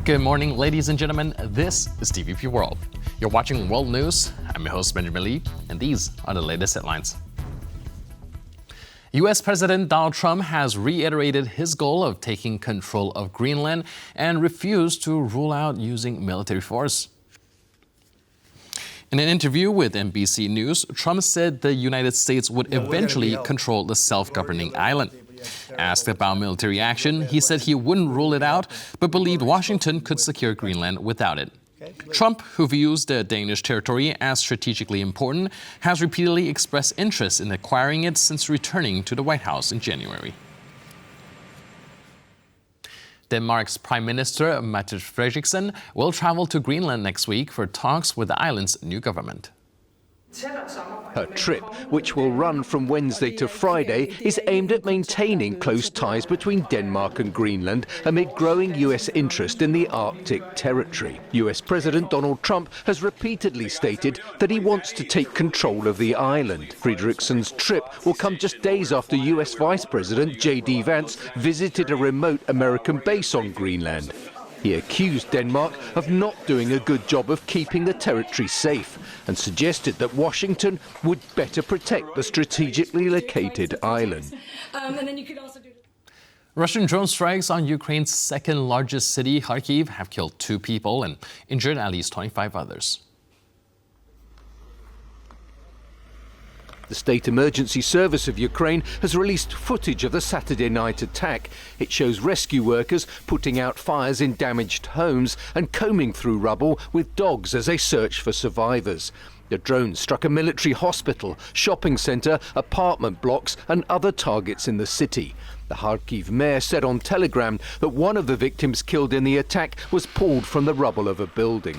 Good morning, ladies and gentlemen. This is TVP World. You're watching World News. I'm your host, Benjamin Lee, and these are the latest headlines. U.S. President Donald Trump has reiterated his goal of taking control of Greenland and refused to rule out using military force. In an interview with NBC News, Trump said the United States would eventually control the self-governing island. Asked about military action, he said he wouldn't rule it out, but believed Washington could secure Greenland without it. Trump, who views the Danish territory as strategically important, has repeatedly expressed interest in acquiring it since returning to the White House in January. Denmark's Prime Minister Mette Frederiksen will travel to Greenland next week for talks with the island's new government. Her trip, which will run from Wednesday to Friday, is aimed at maintaining close ties between Denmark and Greenland amid growing US interest in the Arctic territory. US President Donald Trump has repeatedly stated that he wants to take control of the island. Frederiksen's trip will come just days after US Vice President J.D. Vance visited a remote American base on Greenland. He accused Denmark of not doing a good job of keeping the territory safe and suggested that Washington would better protect the strategically located island. Russian drone strikes on Ukraine's second largest city, Kharkiv, have killed 2 people and injured at least 25 others. The State Emergency Service of Ukraine has released footage of the Saturday night attack. It shows rescue workers putting out fires in damaged homes and combing through rubble with dogs as they search for survivors. The drone struck a military hospital, shopping centre, apartment blocks and other targets in the city. The Kharkiv mayor said on Telegram that one of the victims killed in the attack was pulled from the rubble of a building.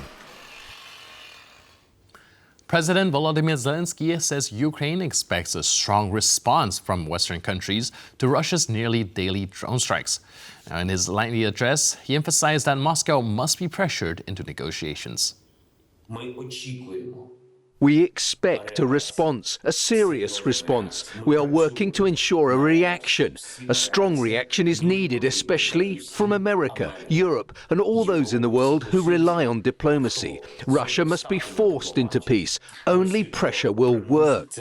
President Volodymyr Zelenskyy says Ukraine expects a strong response from Western countries to Russia's nearly daily drone strikes. Now, in his lengthy address, he emphasized that Moscow must be pressured into negotiations. We expect a response, a serious response. We are working to ensure a reaction. A strong reaction is needed, especially from America, Europe, and all those in the world who rely on diplomacy. Russia must be forced into peace. Only pressure will work.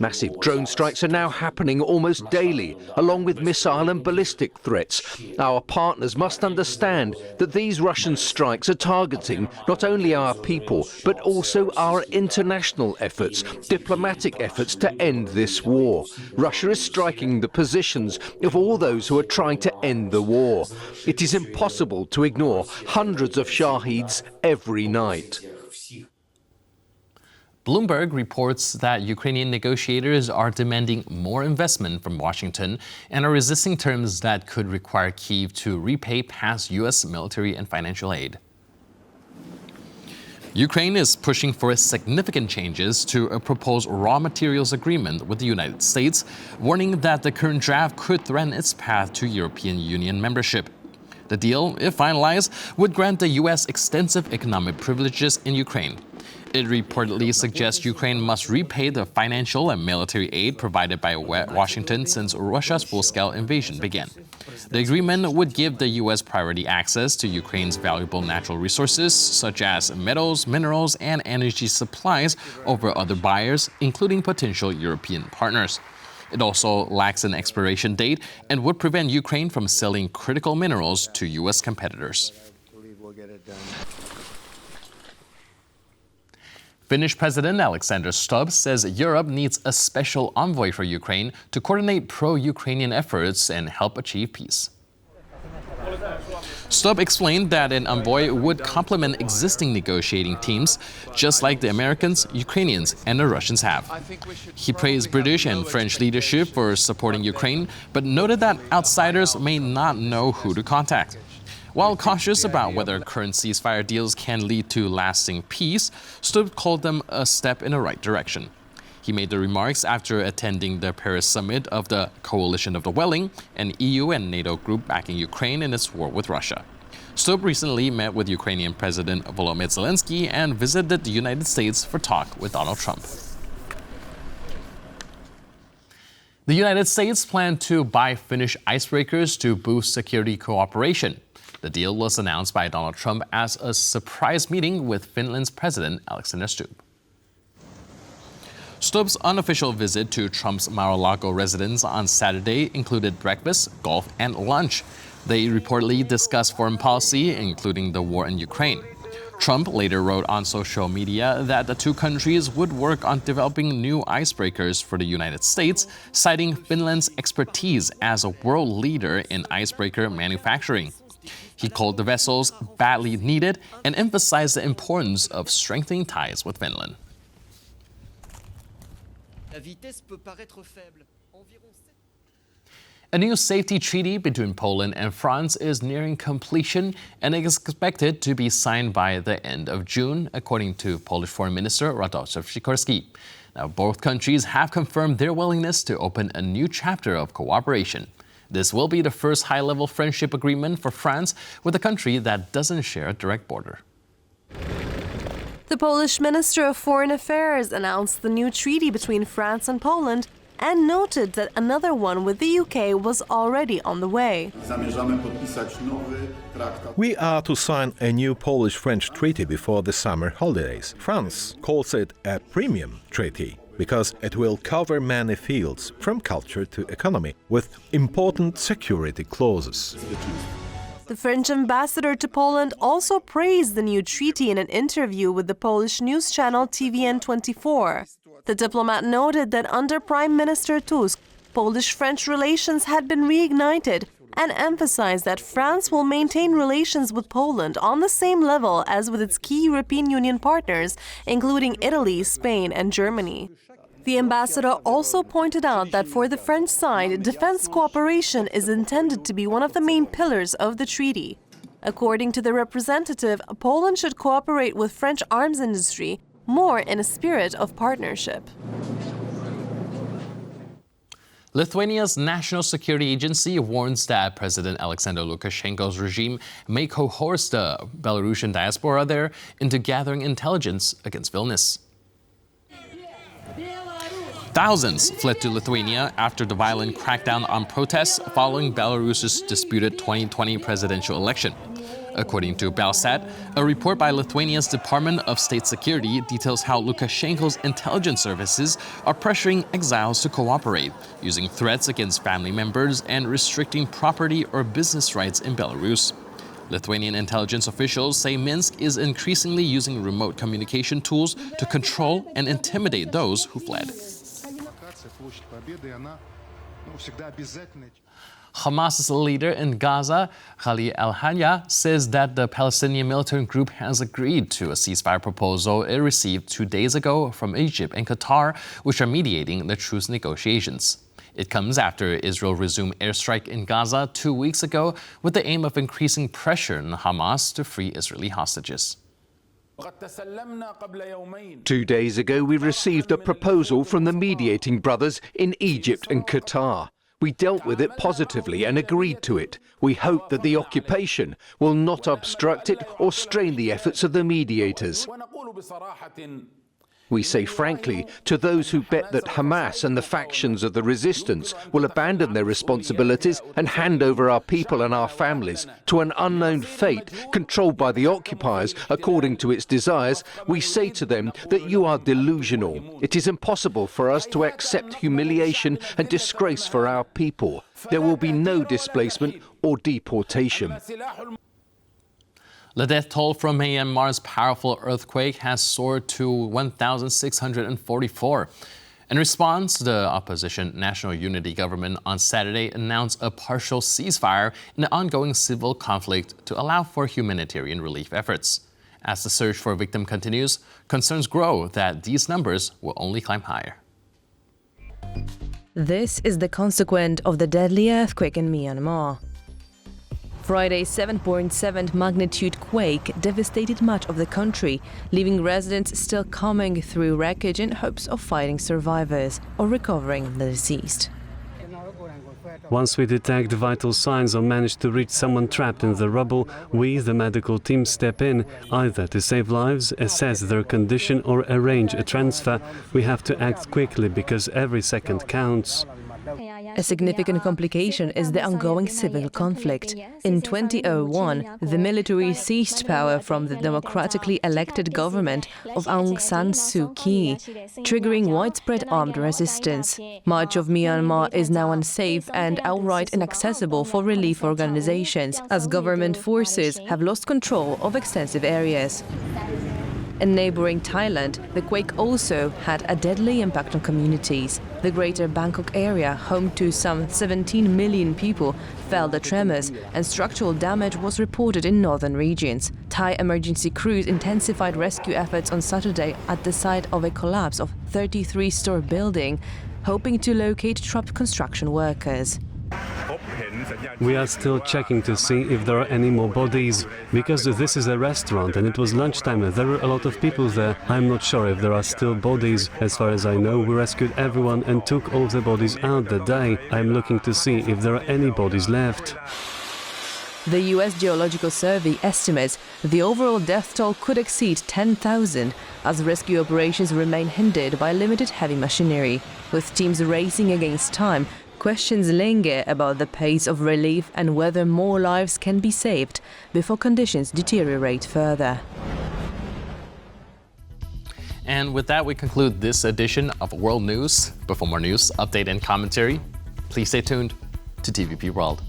Massive drone strikes are now happening almost daily, along with missile and ballistic threats. Our partners must understand that these Russian strikes are targeting not only our people, but also our international efforts, diplomatic efforts to end this war. Russia is striking the positions of all those who are trying to end the war. It is impossible to ignore hundreds of shaheeds every night. Bloomberg reports that Ukrainian negotiators are demanding more investment from Washington and are resisting terms that could require Kyiv to repay past U.S. military and financial aid. Ukraine is pushing for significant changes to a proposed raw materials agreement with the United States, warning that the current draft could threaten its path to European Union membership. The deal, if finalized, would grant the U.S. extensive economic privileges in Ukraine. It reportedly suggests Ukraine must repay the financial and military aid provided by Washington since Russia's full-scale invasion began. The agreement would give the U.S. priority access to Ukraine's valuable natural resources, such as metals, minerals, and energy supplies, over other buyers, including potential European partners. It also lacks an expiration date and would prevent Ukraine from selling critical minerals to U.S. competitors. Finnish President Alexander Stubb says Europe needs a special envoy for Ukraine to coordinate pro-Ukrainian efforts and help achieve peace. Stubb explained that an envoy would complement existing negotiating teams, just like the Americans, Ukrainians, and the Russians have. He praised British and French leadership for supporting Ukraine, but noted that outsiders may not know who to contact. While cautious about whether current ceasefire deals can lead to lasting peace, Stubb called them a step in the right direction. He made the remarks after attending the Paris summit of the Coalition of the Willing, an EU and NATO group backing Ukraine in its war with Russia. Stubb recently met with Ukrainian President Volodymyr Zelenskyy and visited the United States for talk with Donald Trump. The United States planned to buy Finnish icebreakers to boost security cooperation. The deal was announced by Donald Trump as a surprise meeting with Finland's President Alexander Stubb. Stubb's unofficial visit to Trump's Mar-a-Lago residence on Saturday included breakfast, golf, and lunch. They reportedly discussed foreign policy, including the war in Ukraine. Trump later wrote on social media that the two countries would work on developing new icebreakers for the United States, citing Finland's expertise as a world leader in icebreaker manufacturing. He called the vessels badly needed and emphasized the importance of strengthening ties with Finland. A new safety treaty between Poland and France is nearing completion and is expected to be signed by the end of June, according to Polish Foreign Minister Radosław Sikorski. Now, both countries have confirmed their willingness to open a new chapter of cooperation. This will be the first high-level friendship agreement for France with a country that doesn't share a direct border. The Polish Minister of Foreign Affairs announced the new treaty between France and Poland and noted that another one with the UK was already on the way. We are to sign a new Polish-French treaty before the summer holidays. France calls it a premium treaty because it will cover many fields, from culture to economy, with important security clauses. The French ambassador to Poland also praised the new treaty in an interview with the Polish news channel TVN24. The diplomat noted that under Prime Minister Tusk, Polish-French relations had been reignited and emphasized that France will maintain relations with Poland on the same level as with its key European Union partners, including Italy, Spain, and Germany. The ambassador also pointed out that for the French side, defense cooperation is intended to be one of the main pillars of the treaty. According to the representative, Poland should cooperate with French arms industry more in a spirit of partnership. Lithuania's National Security Agency warns that President Alexander Lukashenko's regime may coerce the Belarusian diaspora there into gathering intelligence against Vilnius. Thousands fled to Lithuania after the violent crackdown on protests following Belarus's disputed 2020 presidential election. According to Belsat, a report by Lithuania's Department of State Security details how Lukashenko's intelligence services are pressuring exiles to cooperate, using threats against family members and restricting property or business rights in Belarus. Lithuanian intelligence officials say Minsk is increasingly using remote communication tools to control and intimidate those who fled. Hamas's leader in Gaza, Khalil al-Hayya, says that the Palestinian militant group has agreed to a ceasefire proposal it received 2 days ago from Egypt and Qatar, which are mediating the truce negotiations. It comes after Israel resumed airstrike in Gaza 2 weeks ago with the aim of increasing pressure on Hamas to free Israeli hostages. 2 days ago, we received a proposal from the mediating brothers in Egypt and Qatar. We dealt with it positively and agreed to it. We hope that the occupation will not obstruct it or strain the efforts of the mediators. We say frankly to those who bet that Hamas and the factions of the resistance will abandon their responsibilities and hand over our people and our families to an unknown fate controlled by the occupiers according to its desires, we say to them that you are delusional. It is impossible for us to accept humiliation and disgrace for our people. There will be no displacement or deportation. The death toll from Myanmar's powerful earthquake has soared to 1,644. In response, the opposition National Unity Government on Saturday announced a partial ceasefire in the ongoing civil conflict to allow for humanitarian relief efforts. As the search for a victim continues, concerns grow that these numbers will only climb higher. This is the consequence of the deadly earthquake in Myanmar. Friday's 7.7 magnitude quake devastated much of the country, leaving residents still combing through wreckage in hopes of finding survivors or recovering the deceased. Once we detect vital signs or manage to reach someone trapped in the rubble, we, the medical team, step in, either to save lives, assess their condition or arrange a transfer. We have to act quickly because every second counts. A significant complication is the ongoing civil conflict. In 2001, the military seized power from the democratically elected government of Aung San Suu Kyi, triggering widespread armed resistance. Much of Myanmar is now unsafe and outright inaccessible for relief organizations, as government forces have lost control of extensive areas. In neighboring Thailand, the quake also had a deadly impact on communities. The greater Bangkok area, home to some 17 million people, felt the tremors, and structural damage was reported in northern regions. Thai emergency crews intensified rescue efforts on Saturday at the site of a collapse of 33-story building, hoping to locate trapped construction workers. We are still checking to see if there are any more bodies, because this is a restaurant and it was lunchtime and there were a lot of people there. I'm not sure if there are still bodies. As far as I know, we rescued everyone and took all the bodies out that day. I'm looking to see if there are any bodies left. The US Geological Survey estimates the overall death toll could exceed 10,000 as rescue operations remain hindered by limited heavy machinery. With teams racing against time, questions linger about the pace of relief and whether more lives can be saved before conditions deteriorate further. And with that, we conclude this edition of World News. But for more news, update and commentary, please stay tuned to TVP World.